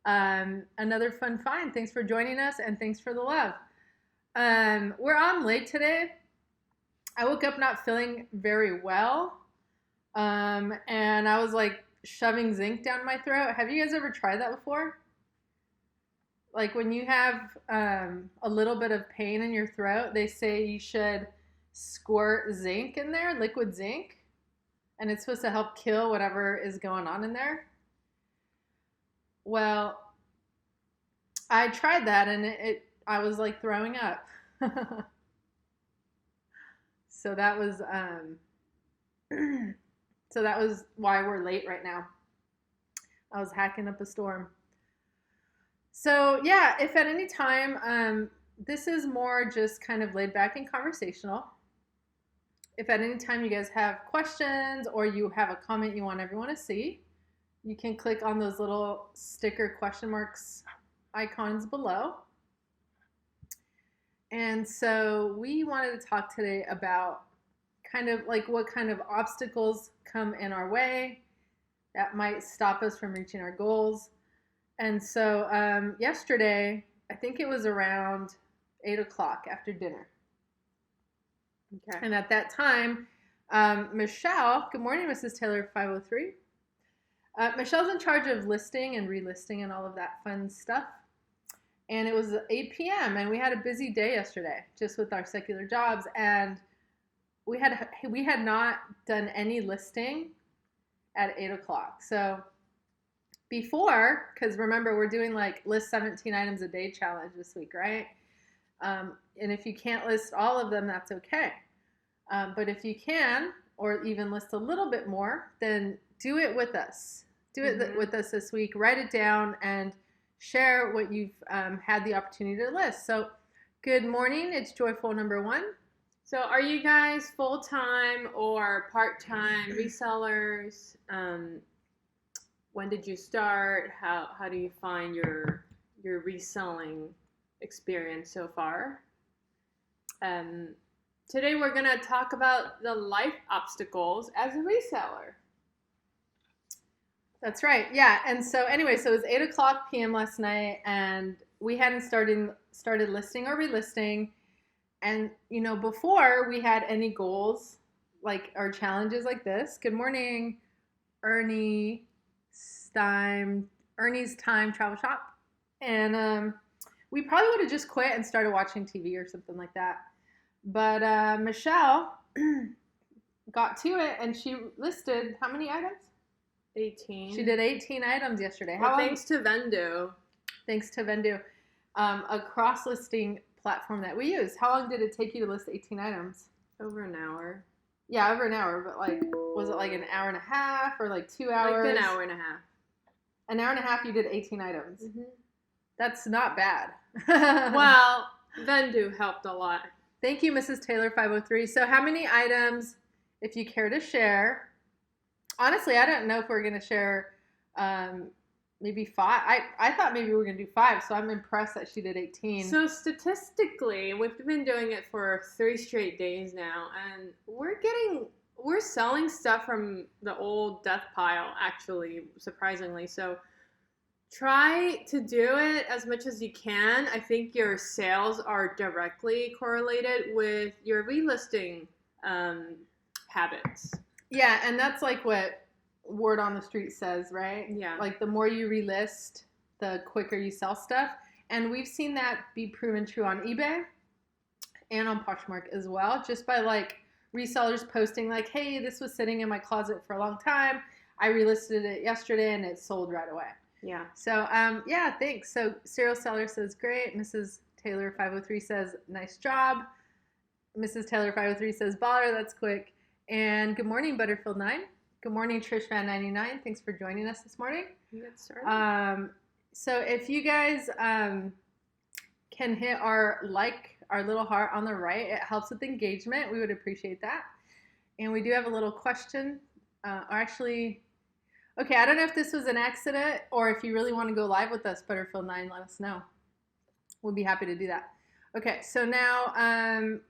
Another fun find. Thanks for joining us and thanks for the love. We're on late today. I woke up not feeling very well, and I was like shoving zinc down my throat. Have you guys ever tried that before? Like when you have a little bit of pain in your throat, they say you should squirt zinc in there, liquid zinc, and it's supposed to help kill whatever is going on in there. Well, I tried that and I was like throwing up. So that was why we're late right now. I was hacking up a storm. So yeah, if at any time, this is more just kind of laid back and conversational. If at any time you guys have questions or you have a comment you want everyone to see, you can click on those little sticker question marks icons below. And so we wanted to talk today about kind of like what kind of obstacles come in our way that might stop us from reaching our goals. And so yesterday, I think it was around 8 o'clock after dinner. Okay. And at that time, Michelle, good morning, Mrs. Taylor 503. Michelle's in charge of listing and relisting and all of that fun stuff. And it was 8 p.m. and we had a busy day yesterday just with our secular jobs. And we had not done any listing at 8 o'clock. So before, because remember, we're doing like list 17 items a day challenge this week, right? And if you can't list all of them, that's okay. But if you can, or even list a little bit more, then do it with us. Do it with us this week. Write it down and share what you've had the opportunity to list. So good morning. It's Joyful number 1. So are you guys full-time or part-time resellers? When did you start? How do you find your reselling experience so far? Today we're going to talk about the life obstacles as a reseller. That's right. Yeah. And so anyway, so it was 8 o'clock p.m. last night and we hadn't started listing or relisting. And, you know, before we had any goals, like our challenges like this. Good morning, Ernie's Time Travel Shop. And we probably would have just quit and started watching TV or something like that. But Michelle got to it and she listed how many items? 18. She did 18 items yesterday. Well, thanks to Vendoo. Thanks to Vendoo, a cross-listing platform that we use. How long did it take you to list 18 items? Over an hour. Yeah, over an hour. But like, was it like an hour and a half or like 2 hours? Like an hour and a half. An hour and a half, you did 18 items. Mm-hmm. That's not bad. Well, Vendoo helped a lot. Thank you, Mrs. Taylor 503. So how many items, if you care to share? Honestly, I don't know if we're going to share maybe 5. I thought maybe we were going to do 5, so I'm impressed that she did 18. So statistically, we've been doing it for 3 straight days now, and we're selling stuff from the old death pile, actually, surprisingly. So try to do it as much as you can. I think your sales are directly correlated with your relisting habits. Yeah, and that's like what word on the street says, right? Yeah. Like the more you relist, the quicker you sell stuff. And we've seen that be proven true on eBay and on Poshmark as well, just by like resellers posting like, hey, this was sitting in my closet for a long time. I relisted it yesterday and it sold right away. Yeah. So, yeah, thanks. So Serial Seller says, great. Mrs. Taylor 503 says, nice job. Mrs. Taylor 503 says, baller, that's quick. And good morning, Butterfield 9. Good morning, Trish Fan 99. Thanks for joining us this morning. Get started. So if you guys can hit our little heart on the right, it helps with engagement. We would appreciate that. And we do have a little question. Okay, I don't know if this was an accident or if you really want to go live with us, Butterfield 9, let us know. We'll be happy to do that. Okay, so now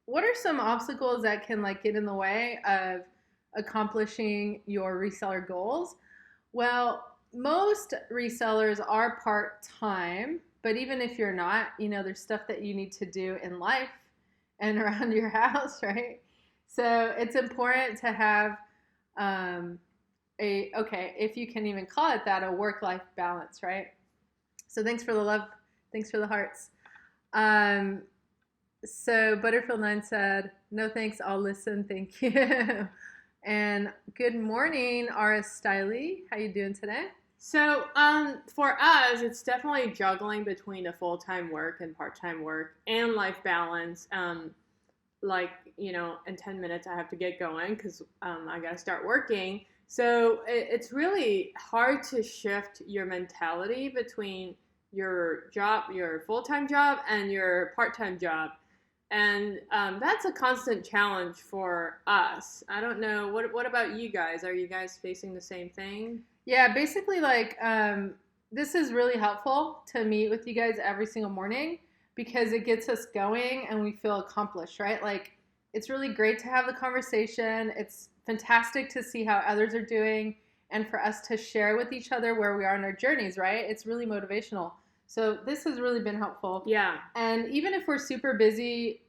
what are some obstacles that can like get in the way of accomplishing your reseller goals? Well, most resellers are part-time, but even if you're not, there's stuff that you need to do in life and around your house, right? So it's important to have okay, if you can even call it that, a work-life balance, right? So thanks for the love. Thanks for the hearts. So Butterfield9 said, no thanks, I'll listen, thank you. And good morning, Ara Stiley. How you doing today? So, for us, it's definitely juggling between a full-time work and part-time work and life balance. In 10 minutes I have to get going because I got to start working. So it's really hard to shift your mentality between your job, your full-time job, and your part-time job. And that's a constant challenge for us. I don't know. What about you guys? Are you guys facing the same thing? Yeah, basically, this is really helpful to meet with you guys every single morning because it gets us going and we feel accomplished, right? Like, it's really great to have the conversation. It's fantastic to see how others are doing and for us to share with each other where we are in our journeys, right? It's really motivational. So this has really been helpful. Yeah. And even if we're super busy,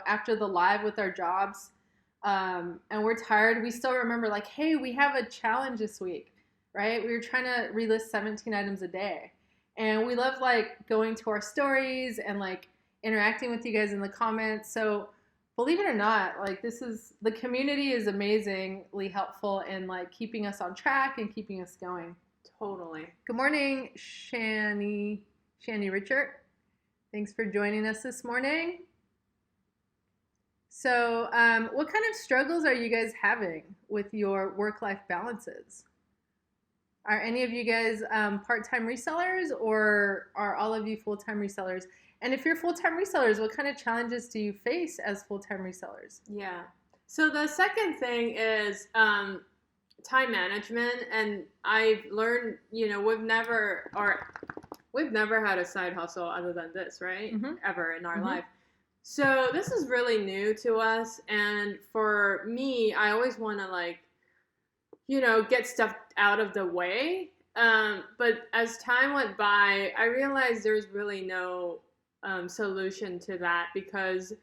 after the live with our jobs, and we're tired, we still remember like, hey, we have a challenge this week, right? We were trying to relist 17 items a day. And we love going to our stories and interacting with you guys in the comments. So believe it or not, the community is amazingly helpful in keeping us on track and keeping us going. Totally. Good morning, Shani Richard. Thanks for joining us this morning. So what kind of struggles are you guys having with your work-life balances? Are any of you guys part-time resellers, or are all of you full-time resellers? And if you're full-time resellers, what kind of challenges do you face as full-time resellers? Yeah. So the second thing is time management. And I've learned, we've never had a side hustle other than this, right? Mm-hmm. Ever in our Mm-hmm. life. So this is really new to us. And for me, I always want to get stuff out of the way. But as time went by, I realized there's really no solution to that because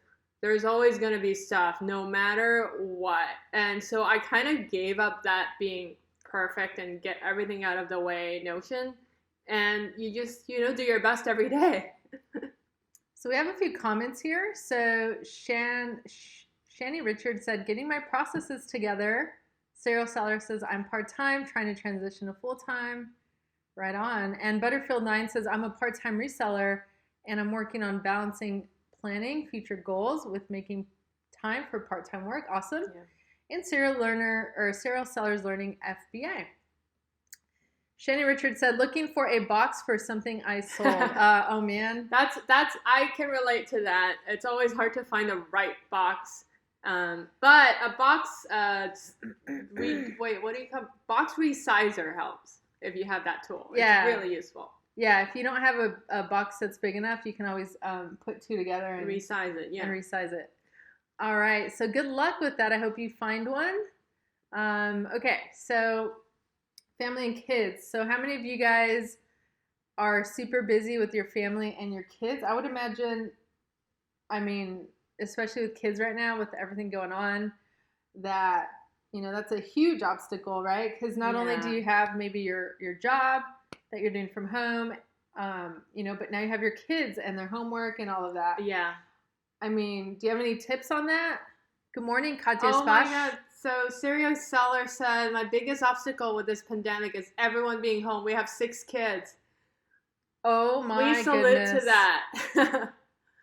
there's always going to be stuff no matter what. And so I kind of gave up that being perfect and get everything out of the way notion. And you just, do your best every day. So we have a few comments here. So Shani Richard said, getting my processes together. Serial Seller says, I'm part-time, trying to transition to full-time. Right on. And Butterfield9 says, I'm a part-time reseller, and I'm working on balancing planning future goals with making time for part-time work. Awesome. Yeah. And Serial Sellers Learning FBA. Shani Richard said, looking for a box for something I sold. Oh, man. That's I can relate to that. It's always hard to find the right box. But a box, what do you call box resizer helps if you have that tool. Yeah. It's really useful. Yeah, if you don't have a box that's big enough, you can always put two together and resize it. Yeah. And resize it. All right, so good luck with that. I hope you find one. Okay, so family and kids. So how many of you guys are super busy with your family and your kids? I would imagine, especially with kids right now, with everything going on, that that's a huge obstacle, right? Because not only do you have maybe your job that you're doing from home, but now you have your kids and their homework and all of that. Yeah. Do you have any tips on that? Good morning, Katya Spash. Oh my God. So Serial Seller said, my biggest obstacle with this pandemic is everyone being home. We have 6 kids. Oh my goodness. We salute to that.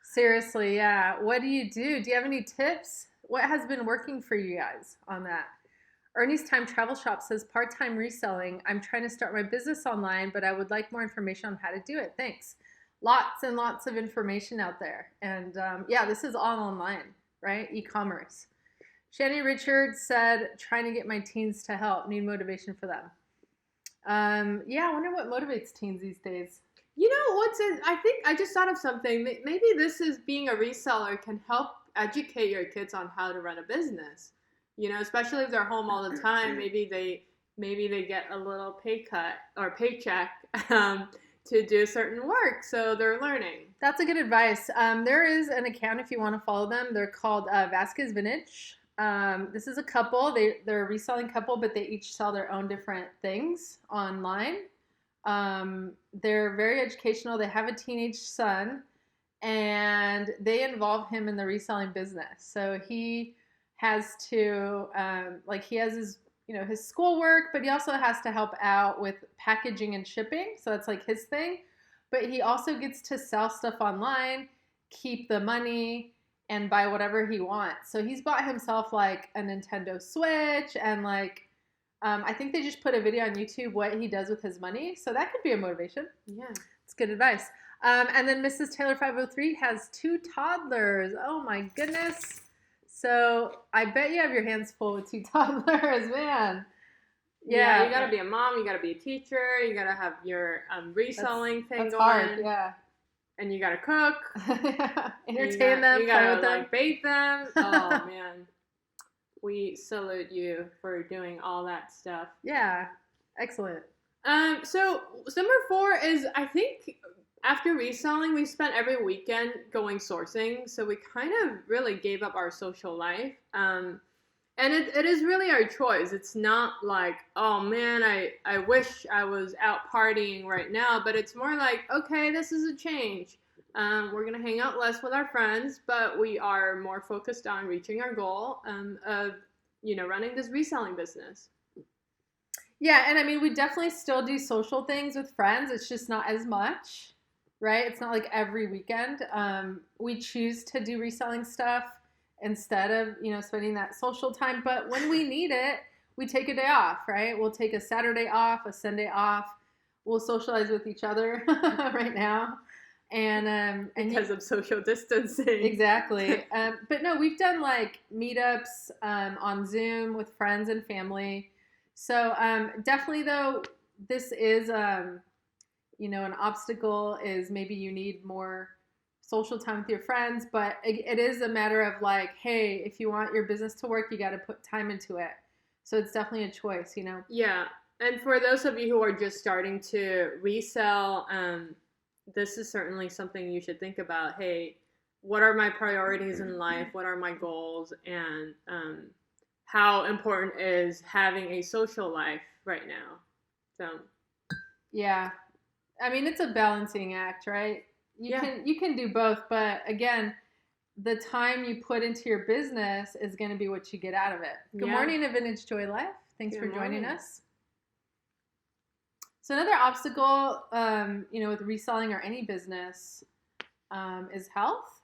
Seriously, yeah. What do? Do you have any tips? What has been working for you guys on that? Ernie's Time Travel Shop says, part-time reselling. I'm trying to start my business online, but I would like more information on how to do it. Thanks. Lots and lots of information out there. And this is all online, right? E-commerce. Shani Richard said, trying to get my teens to help. Need motivation for them. I wonder what motivates teens these days. I think I just thought of something. Maybe this is being a reseller can help educate your kids on how to run a business. Especially if they're home all the time. Maybe they maybe they get a little pay cut or paycheck to do certain work, so they're learning. That's a good advice. There is an account if you want to follow them. They're called Vasquez Vintage. This is a couple. They're a reselling couple, but they each sell their own different things online. They're very educational. They have a teenage son, and they involve him in the reselling business. So he has to, he has his schoolwork, but he also has to help out with packaging and shipping. So that's like his thing. But he also gets to sell stuff online, keep the money, and buy whatever he wants. So he's bought himself like a Nintendo Switch, and I think they just put a video on YouTube what he does with his money. So that could be a motivation. Yeah. It's good advice. And then Mrs. Taylor 503 has 2 toddlers. Oh my goodness. So I bet you have your hands full with 2 toddlers, man. Yeah, you gotta be a mom, you gotta be a teacher, you gotta have your reselling thing that's going. Hard, yeah. And you gotta cook. Entertain them, you gotta with them. bathe them. Oh man. We salute you for doing all that stuff. Yeah. Excellent. So number 4 is, I think, after reselling, we spent every weekend going sourcing, so we kind of really gave up our social life. And it is really our choice. It's not like, oh man, I wish I was out partying right now, but it's more like, okay, this is a change. We're going to hang out less with our friends, but we are more focused on reaching our goal of, running this reselling business. Yeah, and I mean, we definitely still do social things with friends. It's just not as much, right? It's not like every weekend. We choose to do reselling stuff instead of, spending that social time. But when we need it, we take a day off, right? We'll take a Saturday off, a Sunday off. We'll socialize with each other right now. And because of social distancing. Exactly. But no, we've done like meetups on Zoom with friends and family. So definitely though, this is, an obstacle is maybe you need more social time with your friends, but it is a matter of like, hey, if you want your business to work, you got to put time into it. So it's definitely a choice, Yeah. And for those of you who are just starting to resell, this is certainly something you should think about. Hey, what are my priorities in life? What are my goals? And how important is having a social life right now? So, yeah. I mean, it's a balancing act, right? You can do both, but again, the time you put into your business is going to be what you get out of it. Good morning to Vintage Joy Life. Thanks for joining us. So another obstacle, with reselling or any business, is health.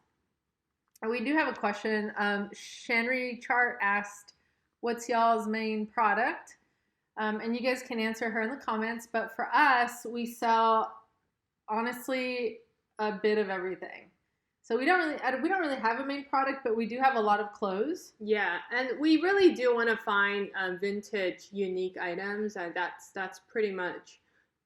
And we do have a question. Shanri Chart asked, "What's y'all's main product?" And you guys can answer her in the comments. But for us, we sell, honestly, a bit of everything. So we don't really have a main product, but we do have a lot of clothes. Yeah, and we really do want to find vintage, unique items, and that's pretty much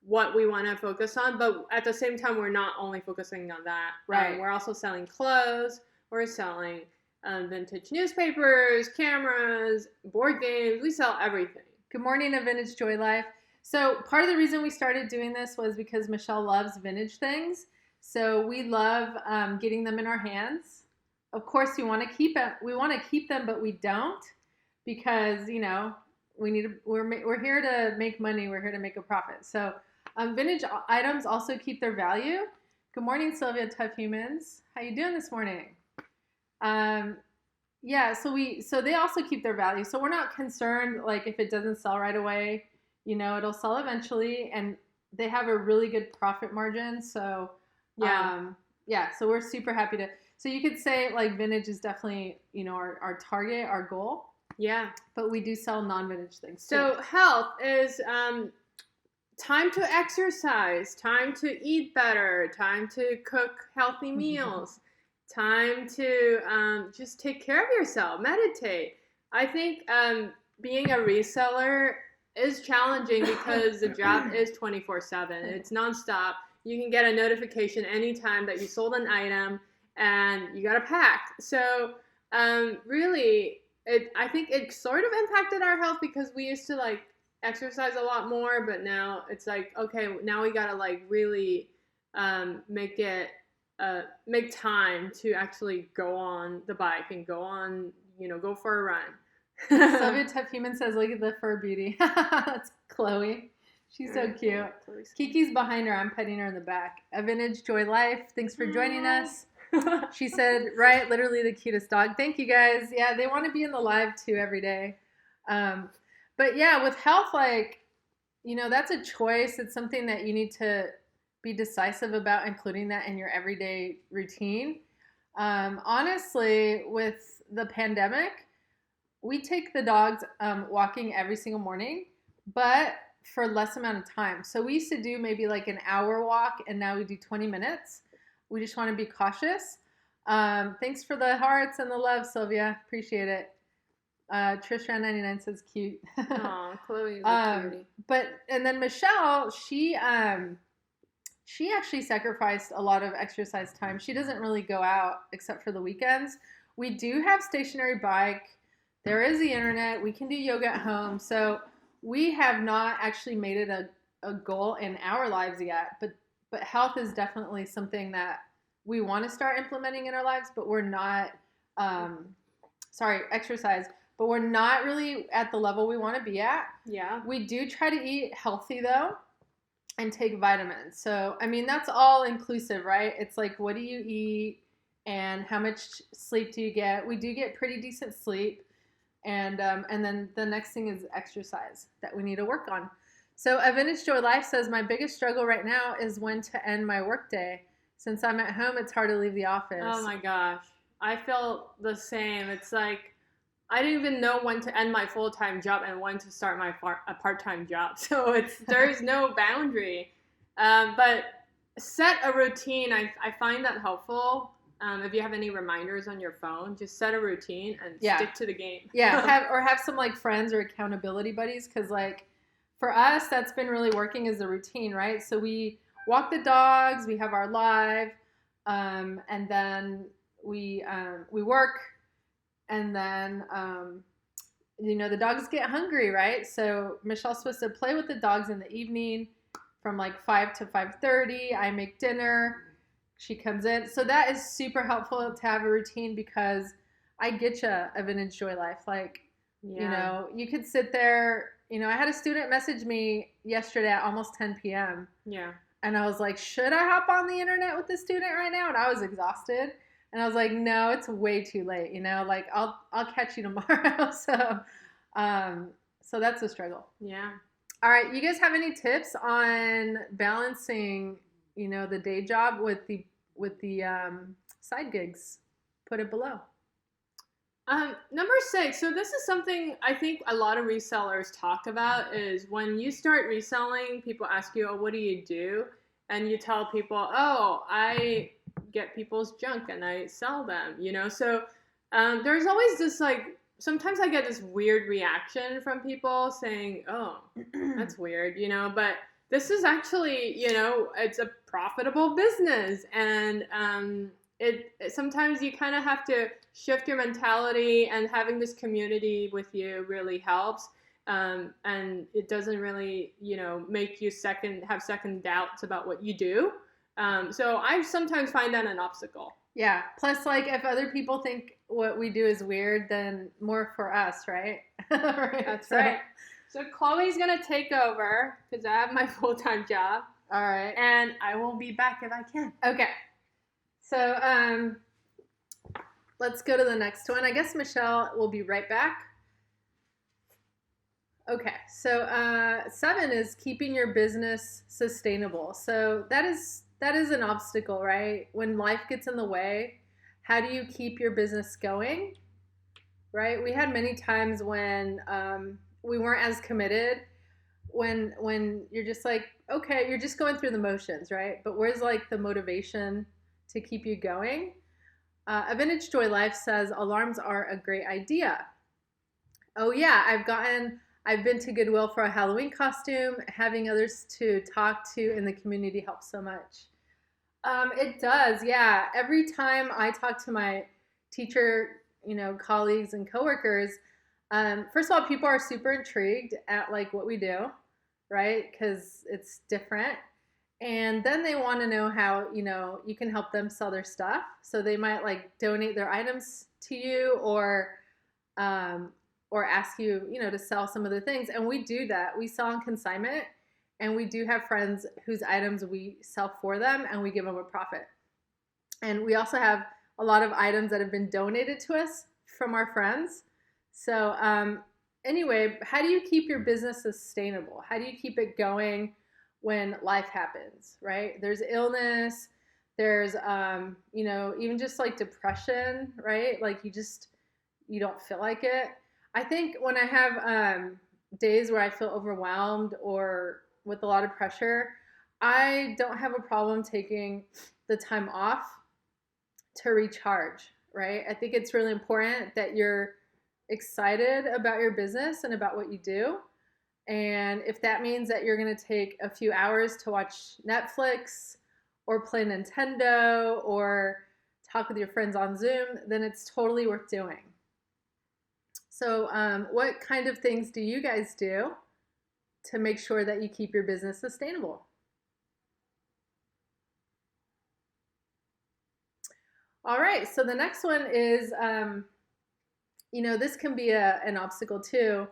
what we want to focus on. But at the same time, we're not only focusing on that. Right. We're also selling clothes. We're selling vintage newspapers, cameras, board games. We sell everything. Good morning to Vintage Joy Life. So part of the reason we started doing this was because Michelle loves vintage things. So we love getting them in our hands. Of course, we want to keep them, but we don't, because we're here to make money. We're here to make a profit. So vintage items also keep their value. Good morning, Sylvia Tough Humans. How you doing this morning? So they also keep their value. So we're not concerned like if it doesn't sell right away, it'll sell eventually, and they have a really good profit margin. So so we're super happy to. So you could say like vintage is definitely, our target, our goal. Yeah. But we do sell non-vintage things too. So health is time to exercise, time to eat better, time to cook healthy meals, time to just take care of yourself, meditate. I think being a reseller is challenging because the job is 24/7. It's nonstop. You can get a notification anytime that you sold an item and you got to pack. So really, I think it sort of impacted our health because we used to like exercise a lot more, but now it's like, okay, now we gotta like really make it make time to actually go on the bike and go on, go for a run. Soviet Tough Human says, look at the fur beauty. That's Chloe. She's so cute. Kiki's behind her. I'm petting her in the back. A Vintage Joy Life. Thanks for joining us. She said, right, literally the cutest dog. Thank you guys. Yeah, they want to be in the live too every day. But yeah, with health, like, that's a choice. It's something that you need to be decisive about including that in your everyday routine. Honestly, with the pandemic, we take the dogs walking every single morning, but for less amount of time. So we used to do maybe like an hour walk, and now we do 20 minutes. We just want to be cautious. Thanks for the hearts and the love, Sylvia. Appreciate it. Trish99 says cute. Aw, Chloe's a cutie. And then Michelle, she actually sacrificed a lot of exercise time. She doesn't really go out except for the weekends. We do have stationary bike. There is the internet. We can do yoga at home. So we have not actually made it a goal in our lives yet. But health is definitely something that we want to start implementing in our lives, but we're not, exercise, but we're not really at the level we want to be at. Yeah. We do try to eat healthy though and take vitamins. So, I mean, that's all inclusive, right? It's like, what do you eat and how much sleep do you get? We do get pretty decent sleep. And then the next thing is exercise that we need to work on. So A Vintage Joy Life says, my biggest struggle right now is when to end my workday. Since I'm at home, it's hard to leave the office. Oh my gosh. I feel the same. It's like, I didn't even know when to end my full-time job and when to start my part-time job. So there's no boundary. But set a routine. I find that helpful. If you have any reminders on your phone, just set a routine and stick to the game. Yeah, have some like friends or accountability buddies, because like for us, that's been really working as a routine, right? So we walk the dogs, we have our live, and then we work, and then the dogs get hungry, right? So Michelle's supposed to play with the dogs in the evening from like 5 to 5:30. I make dinner. She comes in. So that is super helpful to have a routine, because I get you, A Vintage Joy Life. Like, you could sit there. I had a student message me yesterday at almost 10 p.m. Yeah. And I was like, should I hop on the internet with the student right now? And I was exhausted. And I was like, no, it's way too late. Like I'll catch you tomorrow. So that's a struggle. Yeah. All right. You guys have any tips on balancing the day job with the side gigs? Put it below. Number 6. So this is something I think a lot of resellers talk about, is when you start reselling, people ask you, oh, what do you do? And you tell people, oh, I get people's junk and I sell them, So there's always this like, sometimes I get this weird reaction from people saying, oh, that's weird, but this is actually, it's a profitable business, and it sometimes you kind of have to shift your mentality, and having this community with you really helps, and it doesn't really, make you have second doubts about what you do. So I sometimes find that an obstacle. Yeah. Plus, like, if other people think what we do is weird, then more for us, right? Right. That's right. So Chloe's going to take over because I have my full-time job. All right. And I will be back if I can. Okay. So let's go to the next one. I guess Michelle will be right back. Okay. So 7 is keeping your business sustainable. So that is an obstacle, right? When life gets in the way, how do you keep your business going, right? We had many times when we weren't as committed, when you're just like, okay, you're just going through the motions, right? But where's like the motivation to keep you going? A Vintage Joy Life says alarms are a great idea. Oh yeah, I've been to Goodwill for a Halloween costume. Having others to talk to in the community helps so much. It does, yeah. Every time I talk to my teacher, colleagues and coworkers, First of all, people are super intrigued at like what we do, right? Because it's different. And then they want to know how, you can help them sell their stuff. So they might like donate their items to you um, or ask you, to sell some of the things. And we do that. We sell on consignment, and we do have friends whose items we sell for them and we give them a profit. And we also have a lot of items that have been donated to us from our friends. So, anyway, how do you keep your business sustainable? How do you keep it going when life happens, right? There's illness, there's, even just like depression, right? Like you don't feel like it. I think when I have days where I feel overwhelmed or with a lot of pressure, I don't have a problem taking the time off to recharge, right? I think it's really important that you're excited about your business and about what you do. And if that means that you're going to take a few hours to watch Netflix or play Nintendo or talk with your friends on Zoom, then it's totally worth doing. So, what kind of things do you guys do to make sure that you keep your business sustainable? All right, so the next one is, this can be an obstacle too,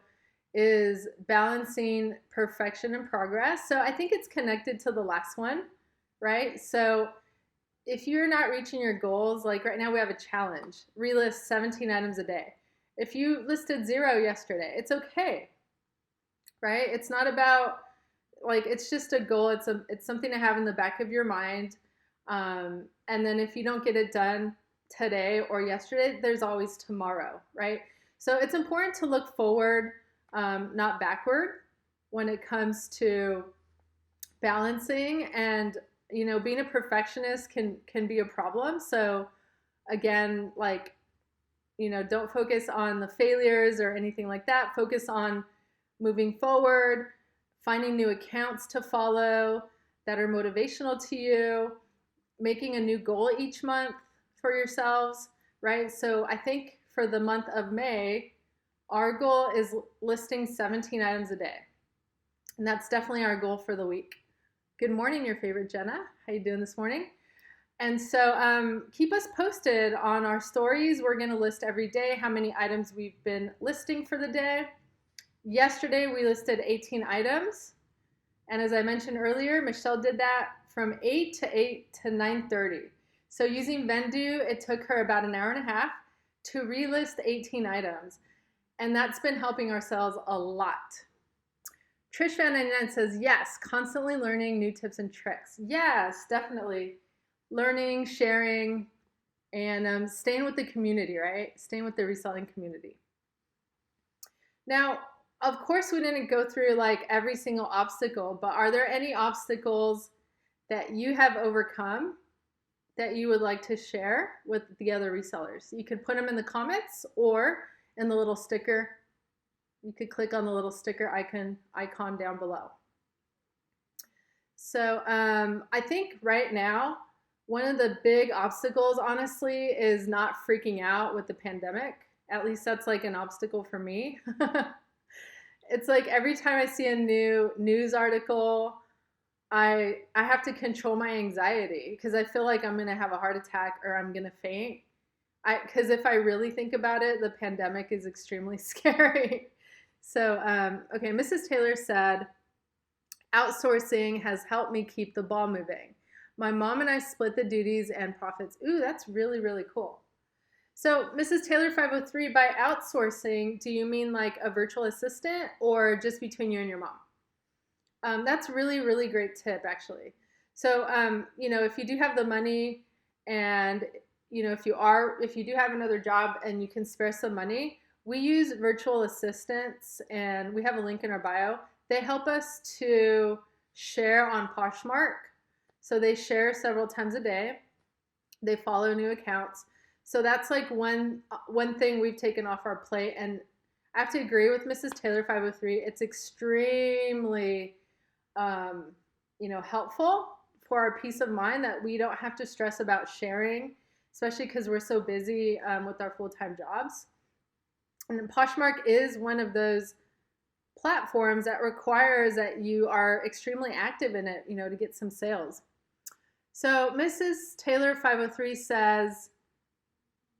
is balancing perfection and progress. So I think it's connected to the last one, right? So if you're not reaching your goals, like right now we have a challenge, relist 17 items a day. If you listed 0 yesterday, it's okay, right? It's not about like, it's just a goal. It's something to have in the back of your mind. And then if you don't get it done today or yesterday, there's always tomorrow, right? So it's important to look forward, not backward, when it comes to balancing. And being a perfectionist can be a problem. So again, like, don't focus on the failures or anything like that. Focus on moving forward, finding new accounts to follow that are motivational to you, making a new goal each month for yourselves, right? So I think for the month of May, our goal is listing 17 items a day. And that's definitely our goal for the week. Good morning, your favorite Jenna. How you doing this morning? And so keep us posted on our stories. We're going to list every day how many items we've been listing for the day. Yesterday, we listed 18 items. And as I mentioned earlier, Michelle did that from 8 to 9:30. So using Vendoo, it took her about an hour and a half to relist 18 items. And that's been helping our sales a lot. Trish Van Anden says, yes, constantly learning new tips and tricks. Yes, definitely. Learning, sharing, and staying with the community, right? Staying with the reselling community. Now, of course, we didn't go through like every single obstacle, but are there any obstacles that you have overcome that you would like to share with the other resellers? You could put them in the comments or in the little sticker. You could click on the little sticker icon down below. So I think right now, one of the big obstacles, honestly, is not freaking out with the pandemic. At least that's like an obstacle for me. It's like every time I see a new news article, I have to control my anxiety because I feel like I'm going to have a heart attack or I'm going to faint. Because if I really think about it, the pandemic is extremely scary. So, okay, Mrs. Taylor said, outsourcing has helped me keep the ball moving. My mom and I split the duties and profits. Ooh, that's really, really cool. So, Mrs. Taylor 503, by outsourcing, do you mean like a virtual assistant or just between you and your mom? That's really, really great tip, actually. So, if you do have the money and, if you do have another job and you can spare some money, we use virtual assistants and we have a link in our bio. They help us to share on Poshmark. So they share several times a day. They follow new accounts. So that's like one thing we've taken off our plate. And I have to agree with Mrs. Taylor 503. It's extremely, helpful for our peace of mind that we don't have to stress about sharing, especially because we're so busy with our full-time jobs. And Poshmark is one of those platforms that requires that you are extremely active in it, to get some sales. So Mrs. Taylor 503 says,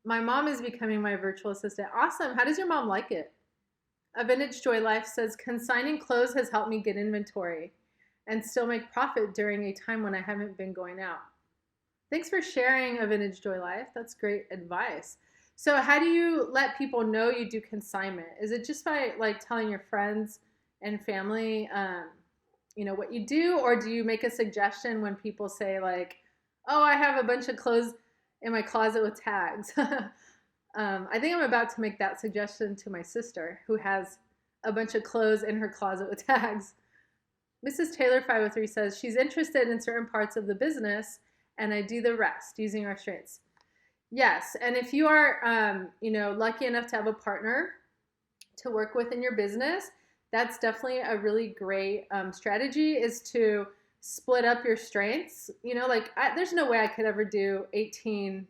my mom is becoming my virtual assistant. Awesome. How does your mom like it? A Vintage Joy Life says, consigning clothes has helped me get inventory and still make profit during a time when I haven't been going out. Thanks for sharing, A Vintage Joy Life. That's great advice. So how do you let people know you do consignment? Is it just by like telling your friends and family, what you do, or do you make a suggestion when people say like, oh, I have a bunch of clothes in my closet with tags? I think I'm about to make that suggestion to my sister, who has a bunch of clothes in her closet with tags. Mrs. Taylor 503 says she's interested in certain parts of the business, and I do the rest using our strengths. Yes, and if you are, lucky enough to have a partner to work with in your business, that's definitely a really great strategy, is to split up your strengths. There's no way I could ever do 18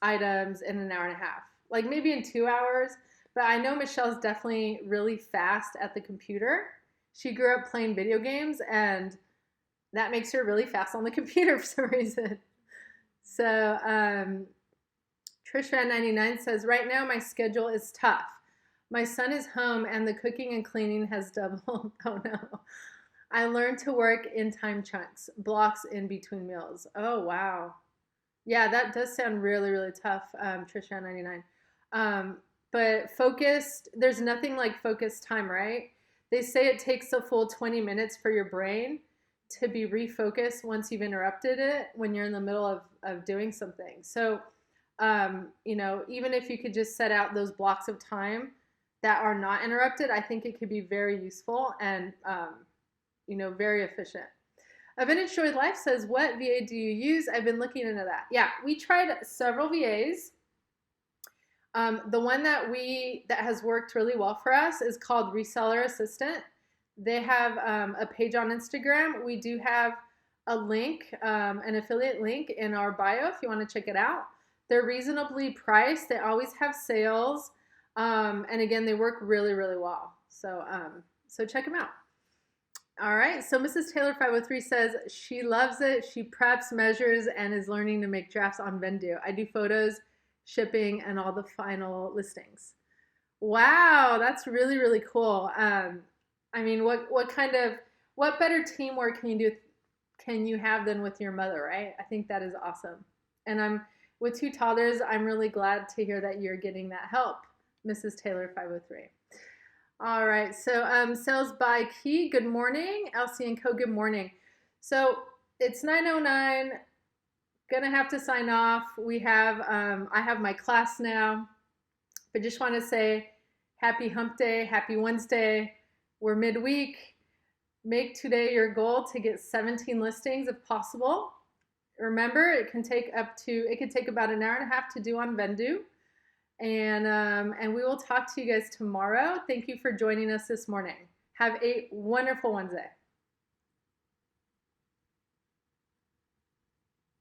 items in an hour and a half, like maybe in 2 hours. But I know Michelle's definitely really fast at the computer. She grew up playing video games, and that makes her really fast on the computer for some reason. So Trishfan99 says, right now my schedule is tough. My son is home and the cooking and cleaning has doubled. Oh no. I learned to work in time chunks, blocks in between meals. Oh wow. Yeah, that does sound really, really tough, Trisha99. But focused, there's nothing like focused time, right? They say it takes a full 20 minutes for your brain to be refocused once you've interrupted it when you're in the middle of doing something. So, even if you could just set out those blocks of time that are not interrupted, I think it could be very useful and, very efficient. A Vintage Joy Life says, what VA do you use? I've been looking into that. Yeah, we tried several VAs. The one that has worked really well for us is called Reseller Assistant. They have a page on Instagram. We do have a link, an affiliate link in our bio if you want to check it out. They're reasonably priced. They always have sales. And again, they work really, really well. So check them out. All right, so Mrs. Taylor 503 says she loves it. She preps, measures, and is learning to make drafts on Vendu. I do photos, shipping, and all the final listings. Wow, that's really, really cool. What better teamwork can you have than with your mother, right? I think that is awesome. And with 2 toddlers, I'm really glad to hear that you're getting that help, Mrs. Taylor 503. All right, so sales by Key, good morning. Elsie and Co, good morning. So it's 9:09, gonna have to sign off. I have my class now, but just want to say happy hump day, happy Wednesday. We're midweek. Make today your goal to get 17 listings if possible. Remember, it could take about an hour and a half to do on Vendu. And we will talk to you guys tomorrow. Thank you for joining us this morning. Have a wonderful Wednesday.